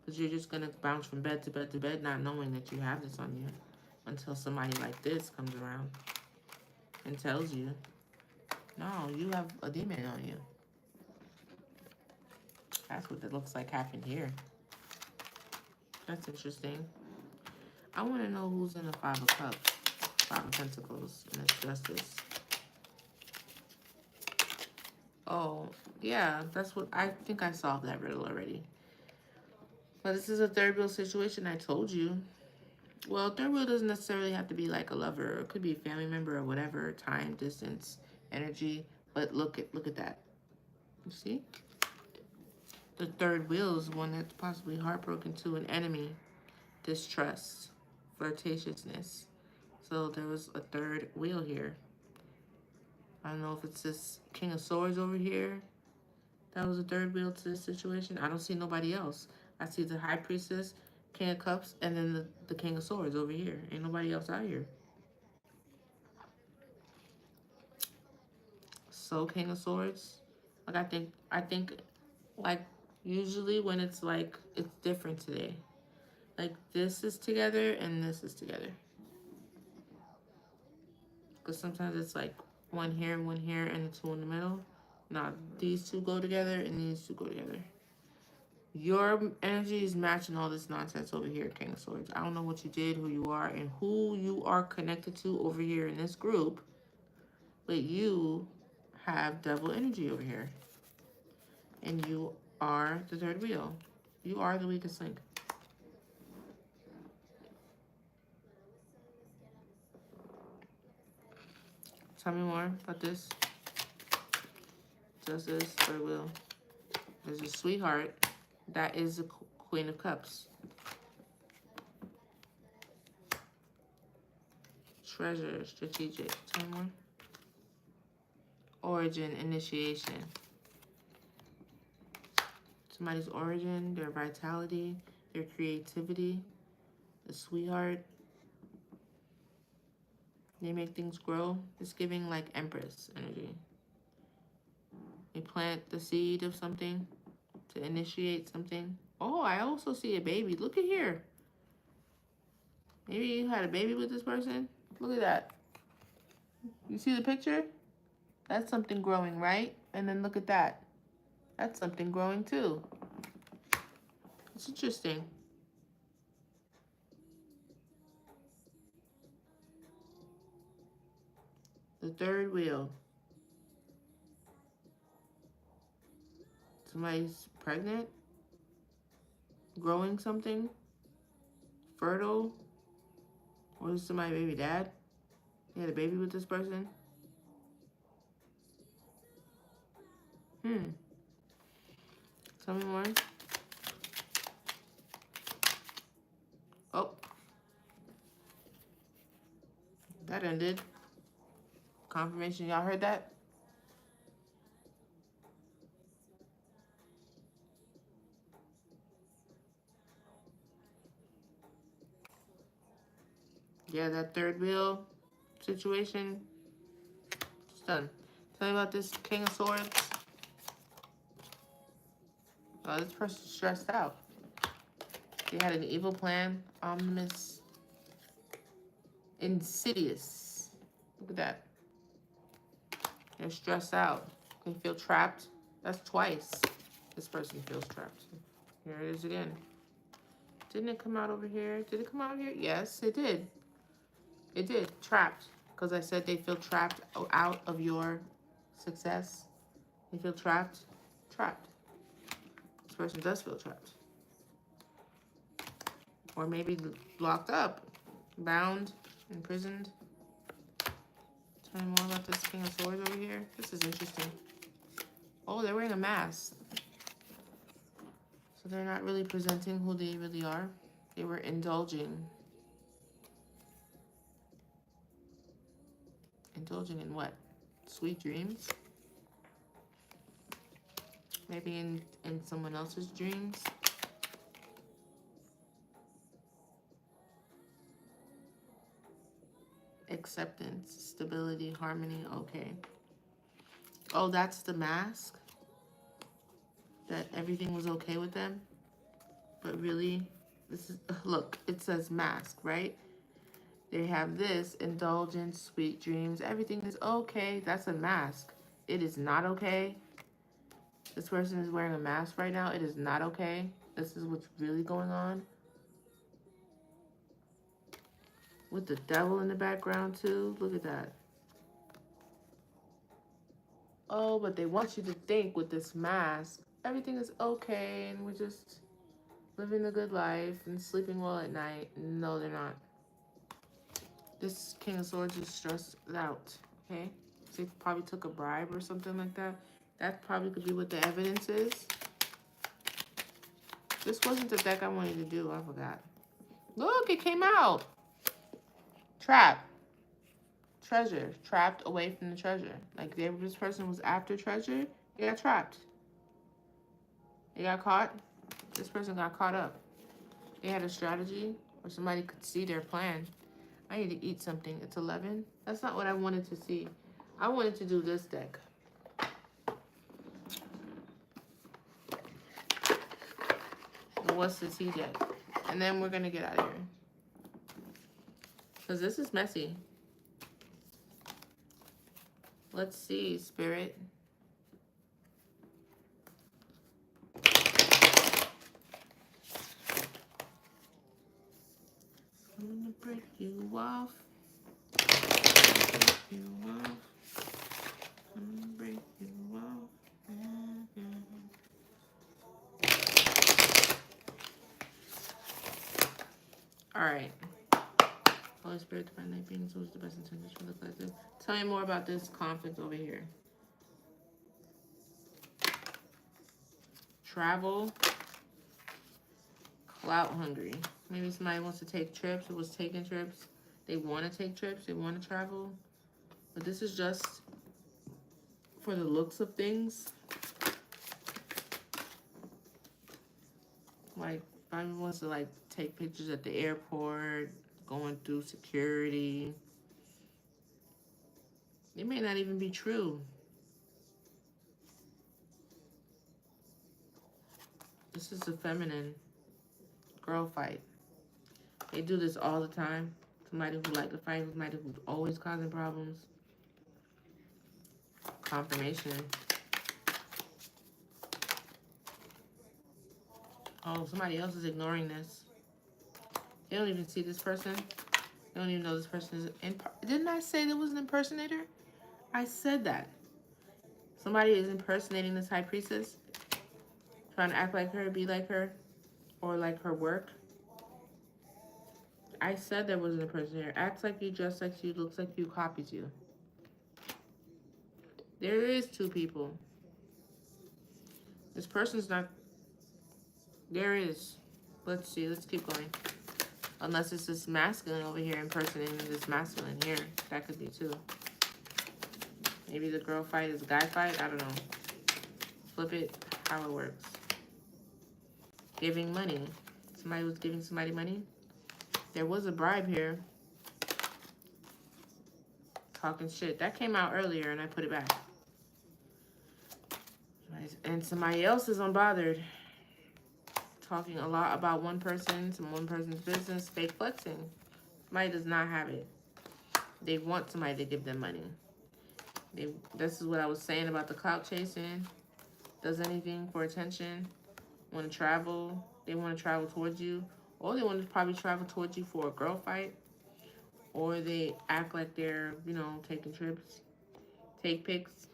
Because you're just going to bounce from bed to bed to bed not knowing that you have this on you until somebody like this comes around and tells you, no, you have a demon on you. That's what it looks like happened here. That's interesting. I want to know who's in the Five of Cups, Five of Pentacles, and it's Justice. Oh, yeah, that's what, I think I solved that riddle already. But this is a third wheel situation, I told you. Well, third wheel doesn't necessarily have to be like a lover. It could be a family member or whatever, time, distance, energy. But look at that. You see? The third wheel is one that's possibly heartbroken to an enemy, distrust, flirtatiousness. So there was a third wheel here. I don't know if it's this King of Swords over here. That was a third wheel to this situation. I don't see nobody else. I see the High Priestess, King of Cups, and then the King of Swords over here. Ain't nobody else out here. So King of Swords. Like I think like usually when it's like it's different today. Like this is together and this is together. Because sometimes it's like one here, and the two in the middle. Now these two go together and these two go together. Your energy is matching all this nonsense over here, King of Swords. I don't know what you did, who you are, and who you are connected to over here in this group. But you have devil energy over here. And you are the third wheel. You are the weakest link. Tell me more about this. Justice, third wheel. There's a sweetheart. That is the Queen of Cups. Treasure, strategic. Tell me more. Origin, initiation. Somebody's origin, their vitality, their creativity. The sweetheart. They make things grow. It's giving like Empress energy. They plant the seed of something to initiate something. Oh, I also see a baby. Look at here. Maybe you had a baby with this person. Look at that. You see the picture? That's something growing, right? And then look at that. That's something growing too. It's interesting. The third wheel. Somebody's pregnant, growing something, fertile, or is somebody baby dad? You had a baby with this person? Tell me more. Oh. That ended. Confirmation, y'all heard that? Yeah, that third wheel situation. It's done. Tell me about this King of Swords. Oh, this person's stressed out. They had an evil plan. Ominous. Insidious. Look at that. They're stressed out. They feel trapped. That's twice. This person feels trapped. Here it is again. Didn't it come out over here? Did it come out here? Yes, it did. It did. Trapped. Because I said they feel trapped out of your success. They feel trapped. Trapped. This person does feel trapped. Or maybe locked up. Bound. Imprisoned. Tell me more about this King of Swords over here. This is interesting. Oh, they're wearing a mask. So they're not really presenting who they really are. They were indulging. Indulging in what? Sweet dreams? Maybe in someone else's dreams. Acceptance, stability, harmony. Okay. Oh, that's the mask? That everything was okay with them? But really, this is, look, it says mask, right? They have this, indulgence, sweet dreams. Everything is okay. That's a mask. It is not okay. This person is wearing a mask right now. It is not okay. This is what's really going on. With the devil in the background, too. Look at that. Oh, but they want you to think with this mask, everything is okay and we're just living a good life and sleeping well at night. No, they're not. This King of Swords is stressed out, okay? They probably took a bribe or something like that. That probably could be what the evidence is. This wasn't the deck I wanted to do. I forgot. Look, it came out. Trap. Treasure. Trapped away from the treasure. Like, this person was after treasure. They got trapped. They got caught. This person got caught up. They had a strategy, or somebody could see their plan. I need to eat something. It's 11. That's not what I wanted to see. I wanted to do this deck. What's the tea deck? And then we're going to get out of here. Because this is messy. Let's see, Spirit. I'm going to break you off. Break you off. I'm going to break you off. All right. Holy Spirit, Divine Lyne beings, who's the best intentions for the collective. Tell me more about this conflict over here. Travel. Clout hungry. Maybe somebody wants to take trips or was taking trips. They want to take trips. They want to travel. But this is just for the looks of things. Like, somebody wants to, like, take pictures at the airport, going through security. It may not even be true. This is a feminine girl fight. They do this all the time. Somebody who like to fight, somebody who's always causing problems. Confirmation. Oh, somebody else is ignoring this. They don't even see this person. They don't even know this person is didn't I say there was an impersonator? I said that. Somebody is impersonating this high priestess. Trying to act like her, be like her, or like her work. I said there was an impersonator. Acts like you, dress like you, looks like you, copies you. There is two people. This person's not... There is. Let's see. Let's keep going. Unless it's this masculine over here impersonating this masculine here. That could be too. Maybe the girl fight is a guy fight. I don't know. Flip it. How it works. Giving money. Somebody was giving somebody money. There was a bribe here. Talking shit. That came out earlier and I put it back. And somebody else is unbothered. Talking a lot about one person, one person's business, fake flexing. Somebody does not have it. They want somebody to give them money. This is what I was saying about the clout chasing. Does anything for attention. Want to travel. They want to travel towards you. Or they want to probably travel towards you for a girl fight. Or they act like they're, you know, taking trips. Take pics.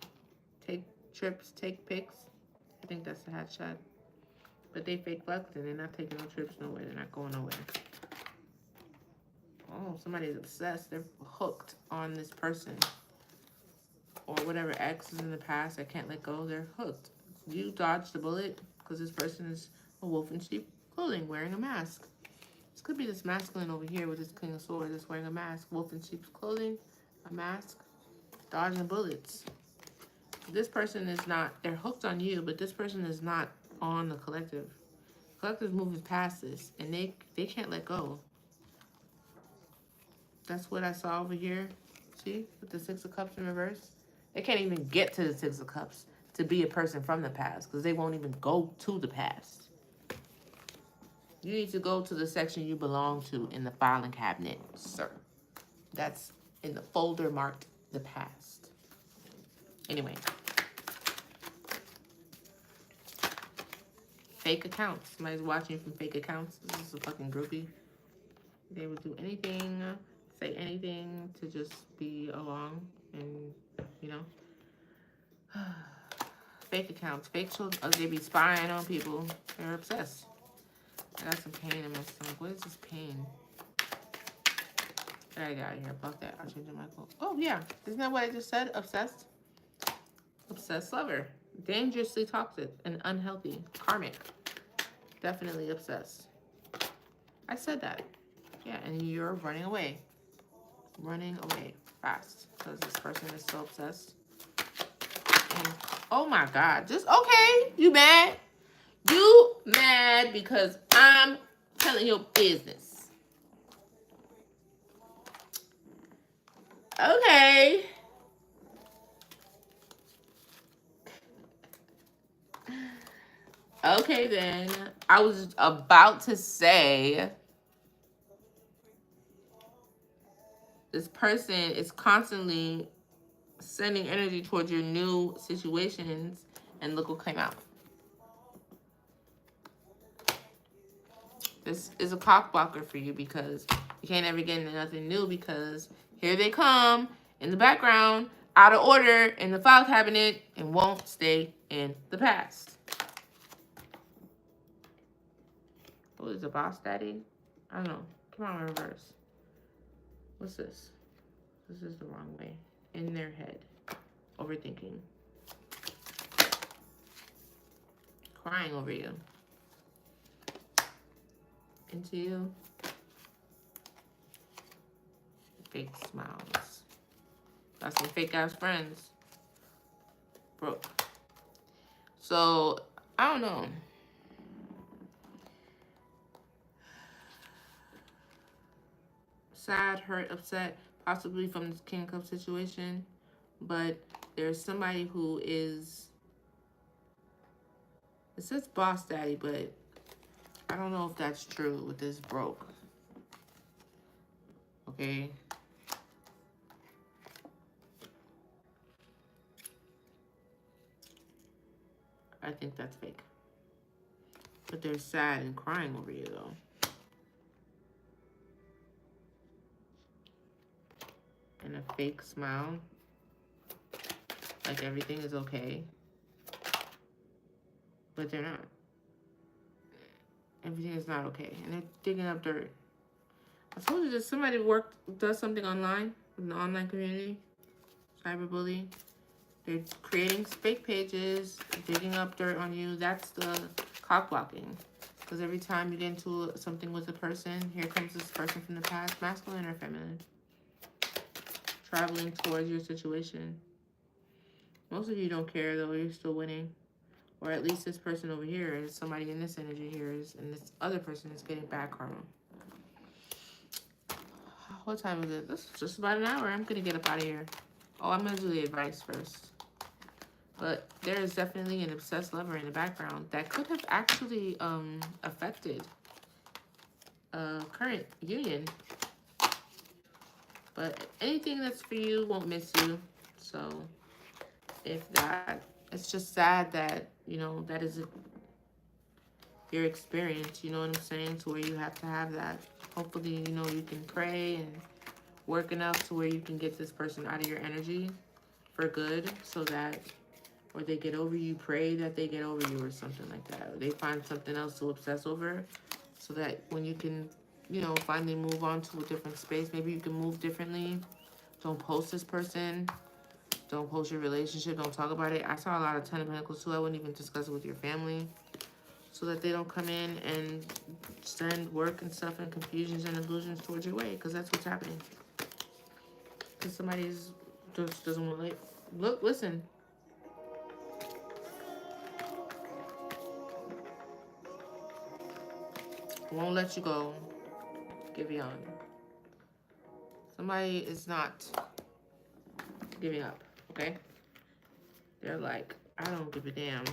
Take trips. Take pics. I think that's the hashtag. But they fake flexing. They're not taking no trips nowhere. They're not going nowhere. Oh, somebody's obsessed. They're hooked on this person. Or whatever ex is in the past that can't let go. They're hooked. You dodged the bullet because this person is a wolf in sheep clothing wearing a mask. This could be this masculine over here with this King of Swords that's wearing a mask. Wolf in sheep's clothing, a mask, dodging bullets. This person is not, they're hooked on you, but this person is not on the collective. Collective moving past this, and they can't let go. That's what I saw over here. See, with the Six of Cups in reverse. They can't even get to the Six of Cups to be a person from the past because they won't even go to the past. You need to go to the section you belong to in the filing cabinet, sir. That's in the folder marked the past. Anyway. Fake accounts. Somebody's watching from fake accounts. This is a fucking groupie. They would do anything, say anything to just be along and, you know. Fake accounts. Fake children. They be spying on people. They're obsessed. I got some pain in my stomach. What is this pain? Get out of here. Fuck that. I'll change my clothes. Oh, yeah. Isn't that what I just said? Obsessed? Obsessed lover. Dangerously toxic and unhealthy. Karmic. Definitely obsessed. I said that. Yeah, and you're running away. Running away fast. Because this person is so obsessed. And, oh my God. Just, okay. You mad? You mad because I'm telling your business. Okay. Okay, then. I was about to say this person is constantly sending energy towards your new situations, and look what came out. This is a cock blocker for you because you can't ever get into nothing new because here they come in the background, out of order in the file cabinet, and won't stay in the past. What is a boss daddy? I don't know. Come on, reverse. What's this? This is the wrong way. In their head. Overthinking. Crying over you. Into you. Fake smiles. Got some fake ass friends. Broke. So, I don't know. Sad, hurt, upset, possibly from this King of Cups situation. But there's somebody who is, it says boss daddy, but I don't know if that's true with this broke. Okay. I think that's fake. But they're sad and crying over you, though. And a fake smile. Like everything is okay. But they're not. Everything is not okay. And they're digging up dirt. I told you that somebody does something online, in the online community. Cyberbully. They're creating fake pages, digging up dirt on you. That's the cock blocking. Because every time you get into something with a person, here comes this person from the past, masculine or feminine, traveling towards your situation. Most of you don't care, though. You're still winning. Or at least this person over here is somebody in this energy here is, and this other person is getting bad karma. What time is it? This is just about an hour. I'm going to get up out of here. Oh, I'm going to do the advice first. But there is definitely an obsessed lover in the background that could have actually affected a current union. But anything that's for you won't miss you. So if that, it's just sad that, you know, that is your experience, you know what I'm saying? To where you have to have that. Hopefully, you know, you can pray and work enough to where you can get this person out of your energy for good so that, or they get over you, pray that they get over you or something like that. Or they find something else to obsess over so that when you can, you know, finally move on to a different space, maybe you can move differently. Don't post this person. Don't post your relationship. Don't talk about it. I saw a lot of Ten of Pentacles too. I wouldn't even discuss it with your family so that they don't come in and send work and stuff and confusions and illusions towards your way, because that's what's happening. Because somebody just doesn't want to, like, look, listen. Won't let you go. Give you on. Somebody is not giving up, okay? They're like, I don't give a damn.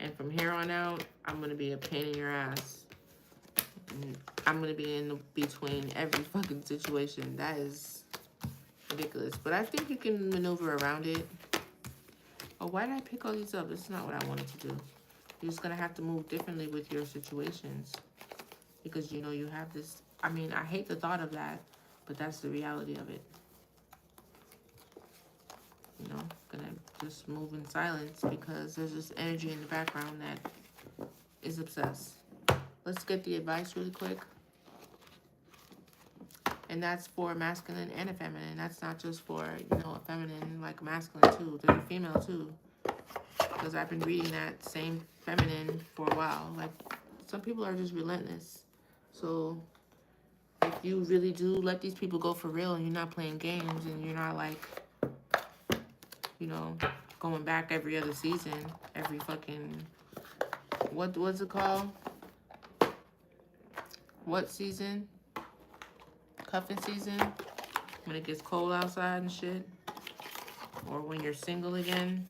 And from here on out, I'm going to be a pain in your ass. I'm going to be in between every fucking situation. That is ridiculous. But I think you can maneuver around it. Oh, why did I pick all these up? This is not what I wanted to do. You're just going to have to move differently with your situations. Because, you know, you have this... I mean, I hate the thought of that. But that's the reality of it. You know, gonna just move in silence because there's this energy in the background that is obsessed. Let's get the advice really quick. And that's for masculine and a feminine. That's not just for, you know, a feminine, like masculine too. There's a female too. Because I've been reading that same feminine for a while. Like, some people are just relentless. So, if you really do let these people go for real and you're not playing games and you're not like, you know, going back every other season, every fucking, what's it called? What season? Cuffing season? When it gets cold outside and shit? Or when you're single again?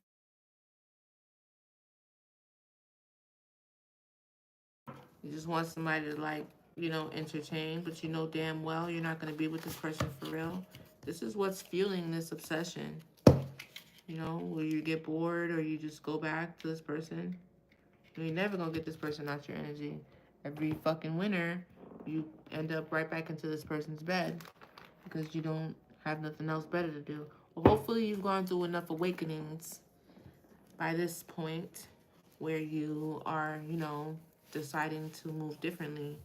You just want somebody to, like, you know, entertain, but you know damn well you're not going to be with this person for real. This is what's fueling this obsession. You know, will you get bored or you just go back to this person? You're never going to get this person out your energy. Every fucking winter, you end up right back into this person's bed because you don't have nothing else better to do. Well, hopefully you've gone through enough awakenings by this point where you are, you know, deciding to move differently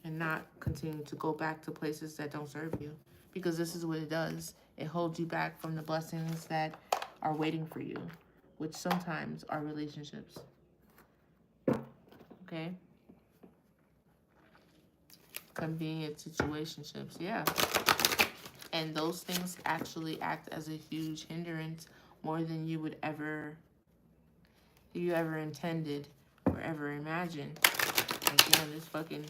and not continue to go back to places that don't serve you. Because this is what it does. It holds you back from the blessings that are waiting for you, which sometimes are relationships. Okay? Convenient situationships, yeah. And those things actually act as a huge hindrance more than you ever intended or ever imagined. Again, this fucking,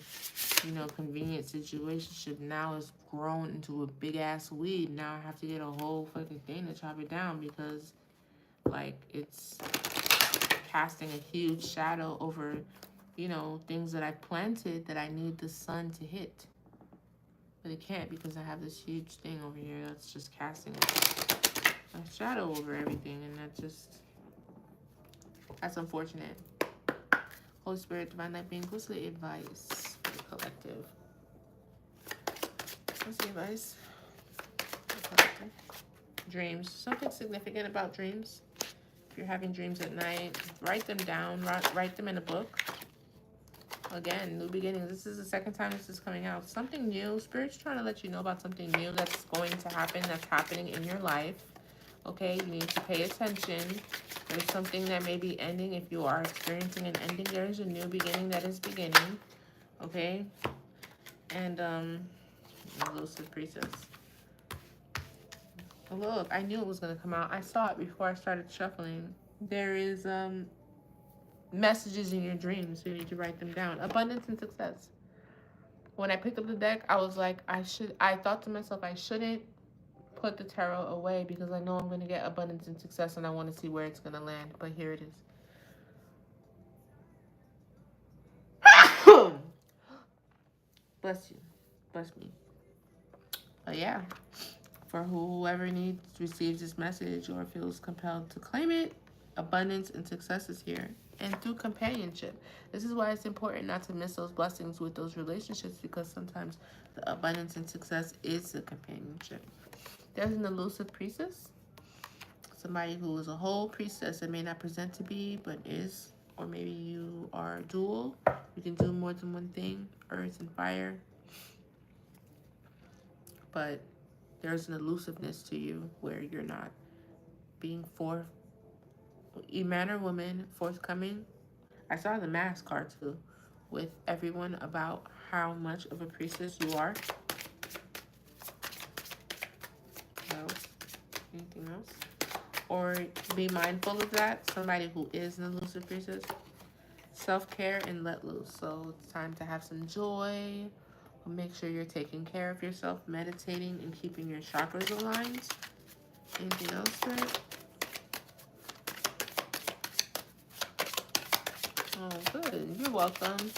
you know, convenient situationship now is grown into a big ass weed. Now I have to get a whole fucking thing to chop it down because, like, it's casting a huge shadow over, you know, things that I planted that I need the sun to hit. But it can't because I have this huge thing over here that's just casting a shadow over everything, and that's unfortunate. Holy Spirit, Divine Light Being, what's the advice for the collective? What's the advice for the collective? Dreams. Something significant about dreams. If you're having dreams at night, write them down. Write them in a book. Again, new beginnings. This is the second time this is coming out. Something new. Spirit's trying to let you know about something new that's going to happen, that's happening in your life. Okay, you need to pay attention. There's something that may be ending. If you are experiencing an ending, there is a new beginning that is beginning. Okay? And, elusive priestess. Oh, look, I knew it was going to come out. I saw it before I started shuffling. There is, messages in your dreams. So you need to write them down. Abundance and success. When I picked up the deck, I was like, I thought to myself, I shouldn't put the tarot away because I know I'm going to get abundance and success and I want to see where it's going to land. But here it is. Bless you. Bless me. But yeah, for whoever receives this message or feels compelled to claim it, abundance and success is here. And through companionship. This is why it's important not to miss those blessings with those relationships, because sometimes the abundance and success is the companionship. There's an elusive priestess. Somebody who is a whole priestess that may not present to be, but is. Or maybe you are dual. You can do more than one thing. Earth and fire. But there's an elusiveness to you where you're not being man or woman, forthcoming. I saw the mask card too, with everyone about how much of a priestess you are. Anything else? Or be mindful of that. Somebody who is an elusive priestess. self-care and let loose. So it's time to have some joy. Make sure you're taking care of yourself, meditating, and keeping your chakras aligned. Anything else, right? Oh, good. You're welcome.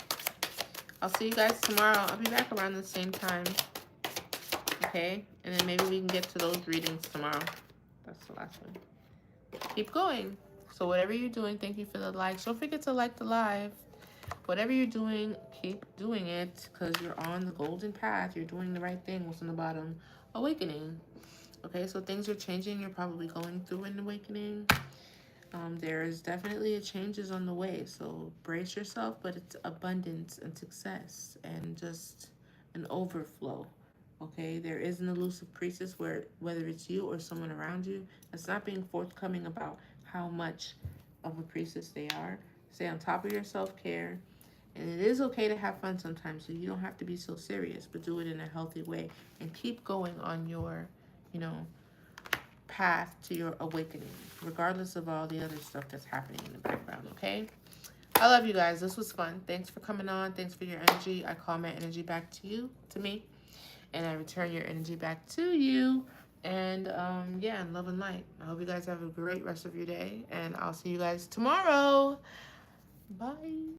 I'll see you guys tomorrow. I'll be back around the same time. Okay? And then maybe we can get to those readings tomorrow. That's the last one. Keep going. So whatever you're doing, thank you for the likes. Don't forget to like the live. Whatever you're doing, keep doing it because you're on the golden path. You're doing the right thing. What's on the bottom? Awakening. Okay, so things are changing. You're probably going through an awakening. There is definitely a changes on the way. So brace yourself, but it's abundance and success and just an overflow. Okay, there is an elusive priestess where whether it's you or someone around you that's not being forthcoming about how much of a priestess they are. Stay on top of your self-care. And it is okay to have fun sometimes, so you don't have to be so serious, but do it in a healthy way and keep going on your, you know, path to your awakening, regardless of all the other stuff that's happening in the background, okay? I love you guys. This was fun. Thanks for coming on. Thanks for your energy. I call my energy back to you, to me, and I return your energy back to you. And yeah, and love and light. I hope you guys have a great rest of your day, and I'll see you guys tomorrow. Bye.